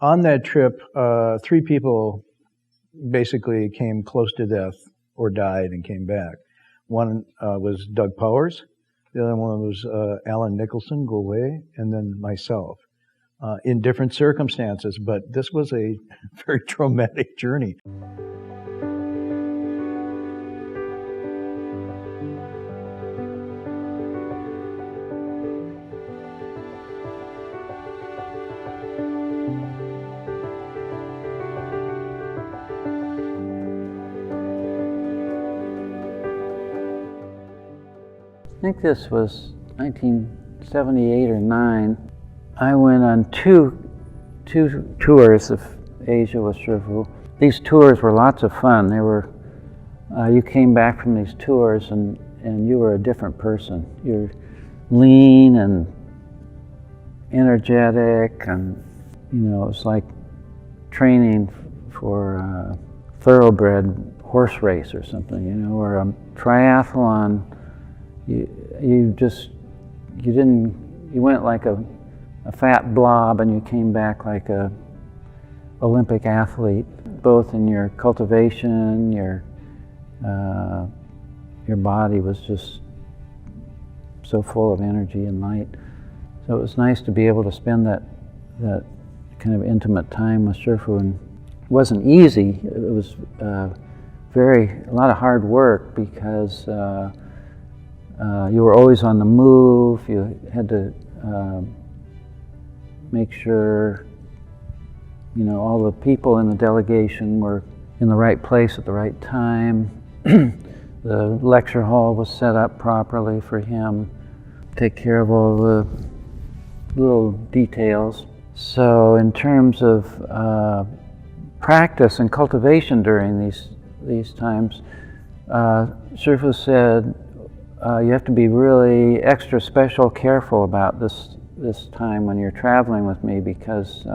On that trip, 3 people basically came close to death or died and came back. One was Doug Powers, the other one was Alan Nicholson, go away, and then myself, in different circumstances, but this was a very traumatic journey. I think this was 1978 or 9. I went on two tours of Asia with Shifu. These tours were lots of fun. They were, you came back from these tours and you were a different person. You're lean and energetic, and it was like training for a thoroughbred horse race or something, or a triathlon. You went like a fat blob and you came back like a Olympic athlete, both in your cultivation, your body was just so full of energy and light. So it was nice to be able to spend that kind of intimate time with Shifu. And it wasn't easy. It was a lot of hard work, because you were always on the move. You had to make sure, all the people in the delegation were in the right place at the right time. The lecture hall was set up properly for him. Take care of all the little details. So in terms of practice and cultivation during these times, Shifu said, you have to be really extra special careful about this time when you're traveling with me, because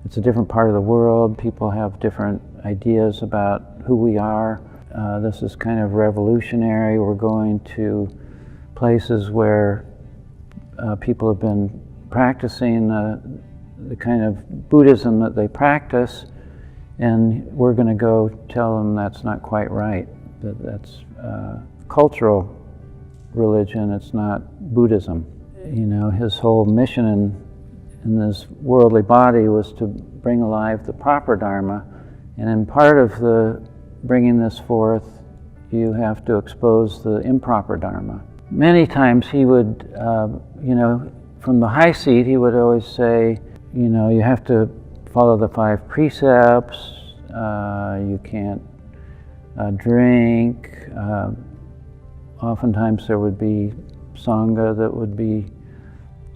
it's a different part of the world. People have different ideas about who we are. This is kind of revolutionary. We're going to places where people have been practicing the kind of Buddhism that they practice, and we're going to go tell them that's not quite right. That's cultural religion, it's not Buddhism. His whole mission in this worldly body was to bring alive the proper dharma, and in part of the bringing this forth, you have to expose the improper dharma. Many times he would, from the high seat, he would always say, you have to follow the 5 precepts, you can't drink. Oftentimes there would be sangha that would be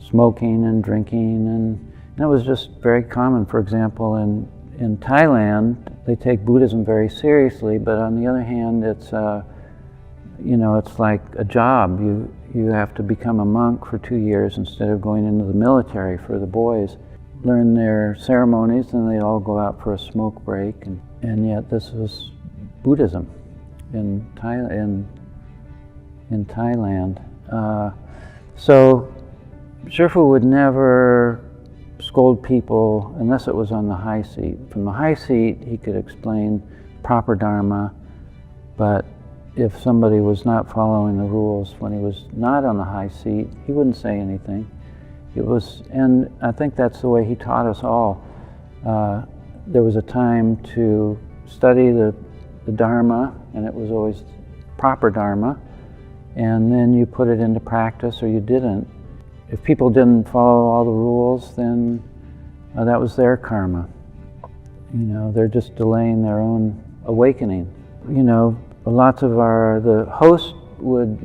smoking and drinking, and it was just very common. For example, in Thailand, they take Buddhism very seriously, but on the other hand, it's it's like a job. You have to become a monk for 2 years instead of going into the military for the boys. Learn their ceremonies, and they'd all go out for a smoke break, and yet this was Buddhism in Thailand. So Shifu would never scold people unless it was on the high seat. From the high seat, he could explain proper dharma, but if somebody was not following the rules when he was not on the high seat, he wouldn't say anything. And I think that's the way he taught us all. There was a time to study the dharma, and it was always proper dharma, and then you put it into practice or you didn't. If people didn't follow all the rules, then that was their karma. They're just delaying their own awakening. Lots of the host would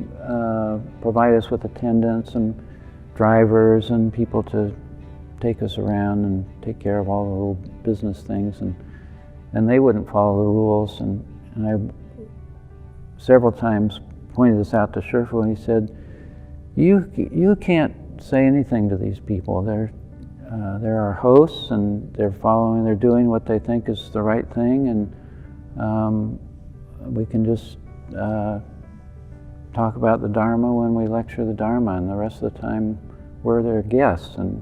provide us with attendants and drivers and people to take us around and take care of all the little business things, and they wouldn't follow the rules. And I several times pointed this out to Shifu, and he said, you can't say anything to these people. They're our hosts, and they're doing what they think is the right thing, and we can just talk about the Dharma when we lecture the Dharma, and the rest of the time we're their guests, and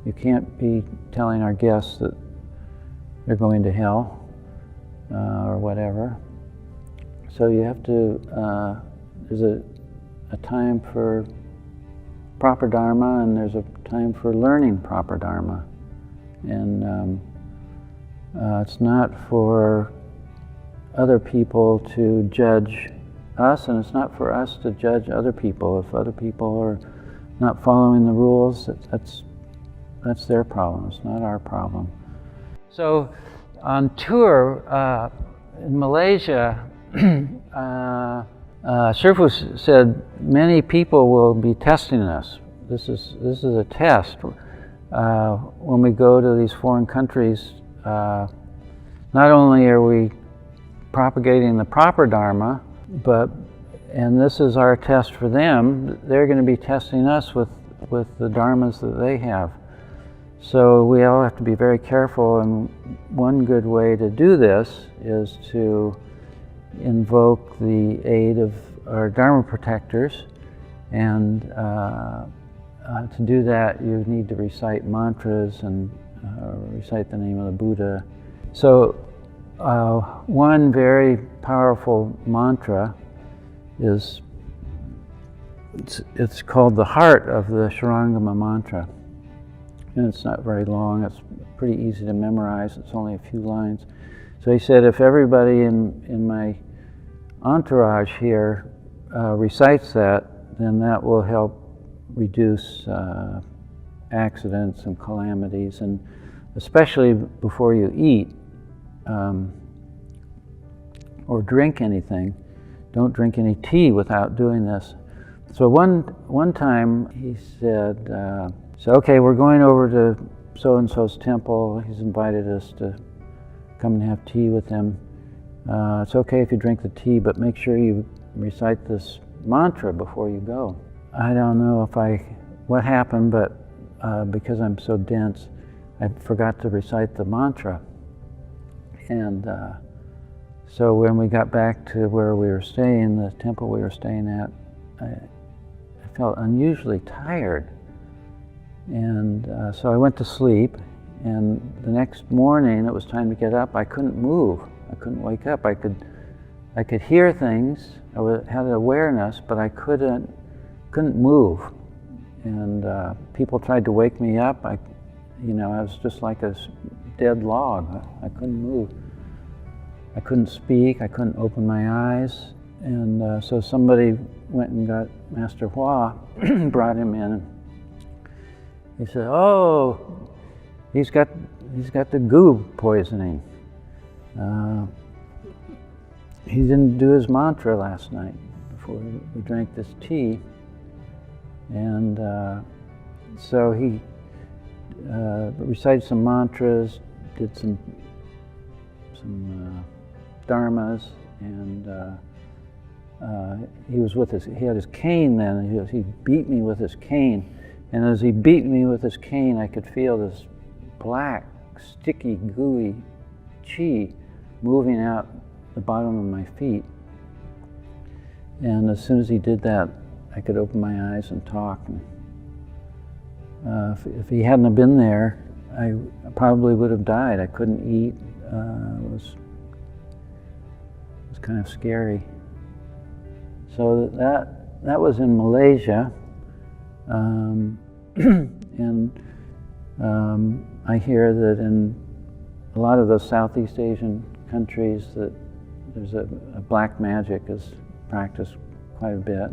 You can't be telling our guests that they're going to hell or whatever. So you have to, there's a time for proper dharma, and there's a time for learning proper dharma. And it's not for other people to judge us, and it's not for us to judge other people. If other people are not following the rules, that's their problem. It's not our problem. So on tour in Malaysia, Shifu said many people will be testing us. This is a test. When we go to these foreign countries, not only are we propagating the proper dharma, and this is our test for them, they're going to be testing us with the dharmas that they have. So we all have to be very careful, and one good way to do this is to invoke the aid of our dharma protectors, and to do that you need to recite mantras and recite the name of the Buddha. So one very powerful mantra is, it's called the heart of the shurangama mantra. And it's not very long, it's pretty easy to memorize, it's only a few lines. So he said, if everybody in my entourage here recites that, then that will help reduce accidents and calamities, and especially before you eat or drink anything. Don't drink any tea without doing this. So one time he said, okay, we're going over to so-and-so's temple. He's invited us to come and have tea with him. It's okay if you drink the tea, but make sure you recite this mantra before you go. I don't know what happened, but because I'm so dense, I forgot to recite the mantra. And so when we got back to where we were staying, the temple we were staying at, I felt unusually tired. And so I went to sleep, and the next morning it was time to get up. I couldn't move. I couldn't wake up. I could hear things. I had awareness, but I couldn't move. And people tried to wake me up. I was just like a dead log. I couldn't move. I couldn't speak. I couldn't open my eyes. And so somebody went and got Master Hua, brought him in. He said, "Oh, he's got the goo poisoning. He didn't do his mantra last night before we drank this tea." And so he recited some mantras, did some dharmas, and he had his cane then, and he beat me with his cane. And as he beat me with his cane, I could feel this black, sticky, gooey chi moving out the bottom of my feet. And as soon as he did that, I could open my eyes and talk. And, if he hadn't have been there, I probably would have died. I couldn't eat. It was kind of scary. So that was in Malaysia. And I hear that in a lot of those Southeast Asian countries that there's a black magic is practiced quite a bit.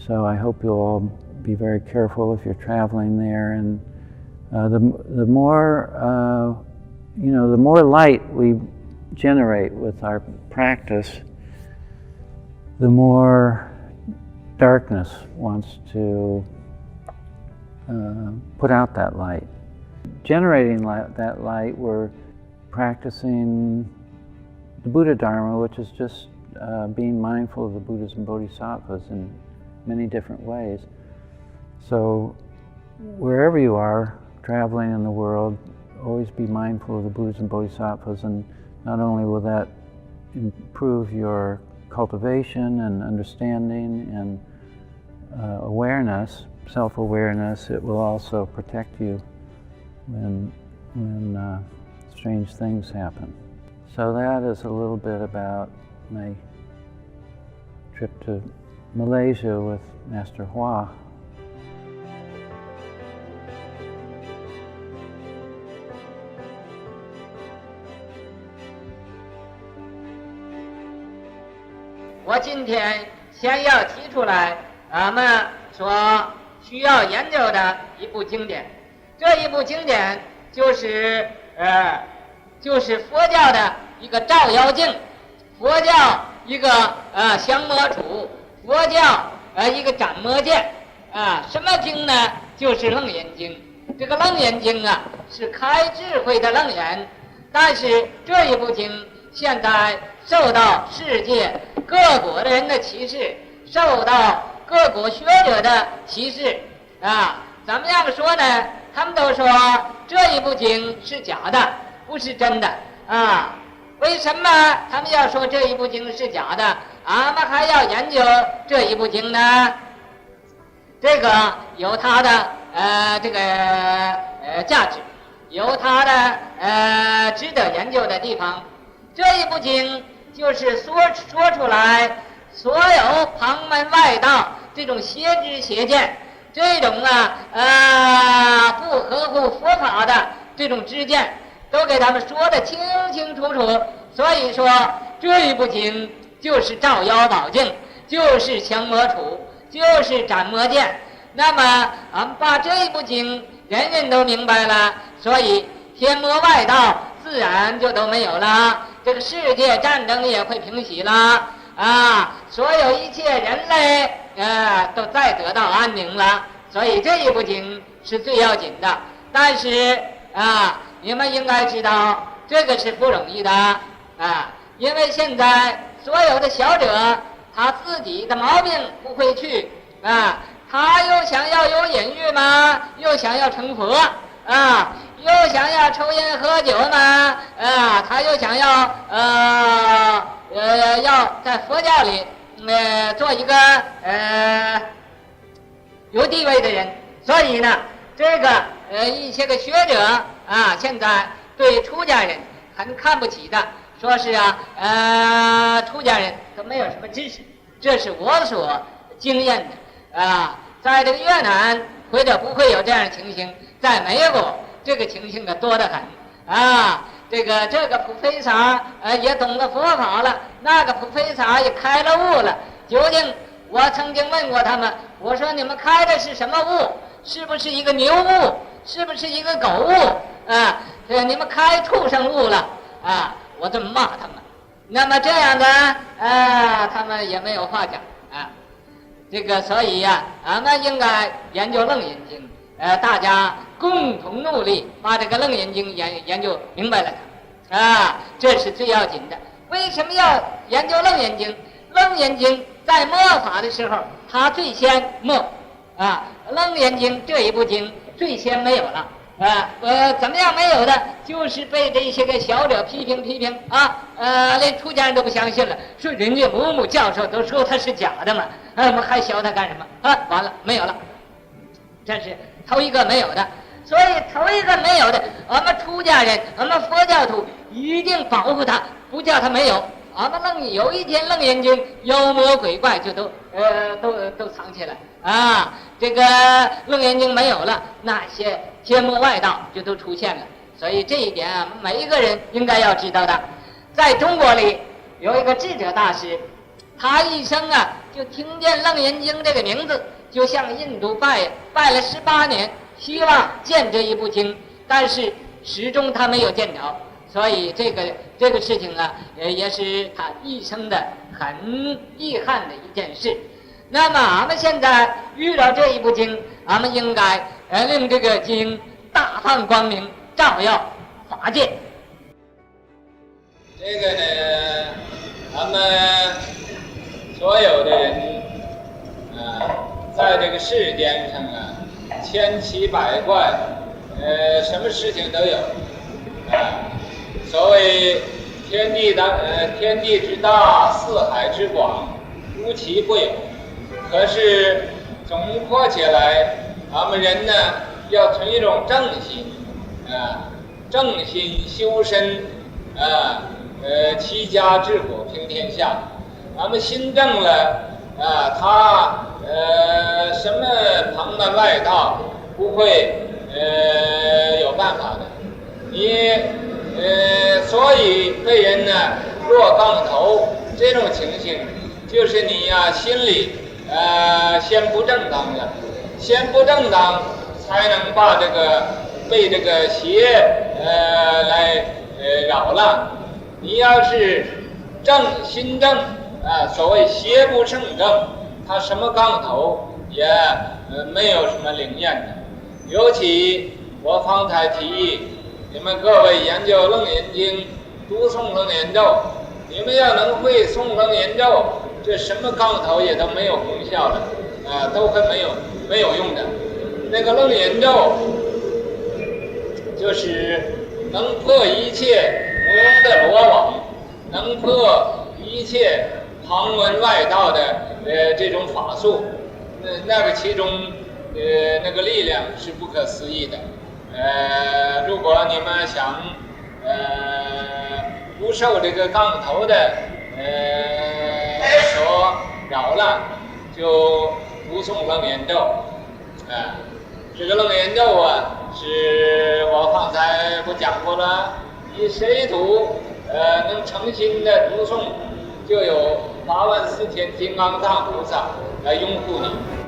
So I hope you'll all be very careful if you're traveling there. And the more the more light we generate with our practice, the more darkness wants to put out that light. Generating that light, we're practicing the Buddha Dharma, which is just being mindful of the Buddhas and Bodhisattvas in many different ways. So wherever you are traveling in the world, always be mindful of the Buddhas and Bodhisattvas, and not only will that improve your cultivation and understanding and awareness, self-awareness, it will also protect you when strange things happen. So that is a little bit about my trip to Malaysia with Master Hua.我今天先要提出来，俺们所需要研究的一部经典。这一部经典就是佛教的一个照妖镜，佛教一个降魔杵，佛教一个斩魔剑什么经呢？就是楞严经。这个楞严经啊，是开智慧的楞严，但是这一部经现在受到世界各国的人的歧视，受到各国学者的歧视怎么样说呢？他们都说这一部经是假的，不是真的为什么他们要说这一部经是假的？俺们还要研究这一部经呢？这个有它的价值，有它的值得研究的地方。这一部经就是说出来所有旁门外道这种邪知邪见，这种不合乎佛法的这种知见，都给他们说得清清楚楚。所以说这一部经就是照妖宝镜，就是降魔杵，就是斩魔剑。那么俺们把这一部经人人都明白了，所以天魔外道自然就都没有了，这个世界战争也会平息了所有一切人类都再得到安宁了。所以这一部经是最要紧的。但是你们应该知道这个是不容易的因为现在所有的小者他自己的毛病不会去他又想要有隐喻嘛，又想要成佛又想要抽烟喝酒嘛他又想要要在佛教里做一个有地位的人。所以呢这个一些个学者现在对出家人很看不起的，说是出家人都没有什么知识。这是我所经验的在这个越南或者不会有这样的情形，在美国这个情形可多得很这个普菲萨也懂得佛法了，那个普菲萨也开了悟了。究竟我曾经问过他们，我说你们开的是什么悟？是不是一个牛悟？是不是一个狗悟你们开畜生悟了我这么骂他们。那么这样的他们也没有话讲这个所以俺们应该研究楞严经大家共同努力把这个楞严经研究明白了这是最要紧的。为什么要研究楞严经？楞严经在末法的时候它最先末楞严经这一部经最先没有了怎么样没有的？就是被这些个小者批评连出家人都不相信了，说人家某某教授都说他是假的嘛我们还学他干什么完了没有了，这是头一个没有的。所以头一个没有的，我们出家人我们佛教徒一定保护他，不叫他没有。我们有一天楞严经妖魔鬼怪就都藏起来这个楞严经没有了，那些天魔外道就都出现了。所以这一点每一个人应该要知道的。在中国里有一个智者大师，他一生就听见楞严经这个名字，就向印度拜了18年，希望见这一部经，但是始终他没有见着。所以这个事情也是他一生的很遗憾的一件事。那么俺们现在遇到这一部经，俺们应该令这个经大放光明，照耀法界。这个呢，咱们所有的人在这个世间上千奇百怪什么事情都有所谓天地之大，四海之广，无奇不有。可是总括起来，俺们人呢要存一种正心正心修身，齐家治国平天下。咱们心正了，他什么旁门外道不会有办法的。你所以被人呢落杠头，这种情形就是你心里先不正当了，先不正当才能把这个被这个邪来扰乱。你要是心正所谓邪不胜正，他什么杠头也没有什么灵验的。尤其我方才提议你们各位研究楞严经，读诵楞严咒，你们要能会诵楞严咒，这什么杠头也都没有功效了，都会没有用的。那个楞严咒就是能破一切魔的罗网，能破一切旁门外道的这种法术，那个其中那个力量是不可思议的。如果你们想不受这个杠头的所扰乱，就读诵楞严咒。这个楞严咒是我方才不讲过了，你谁读能诚心的读诵，就有84000金刚藏菩萨来拥护你。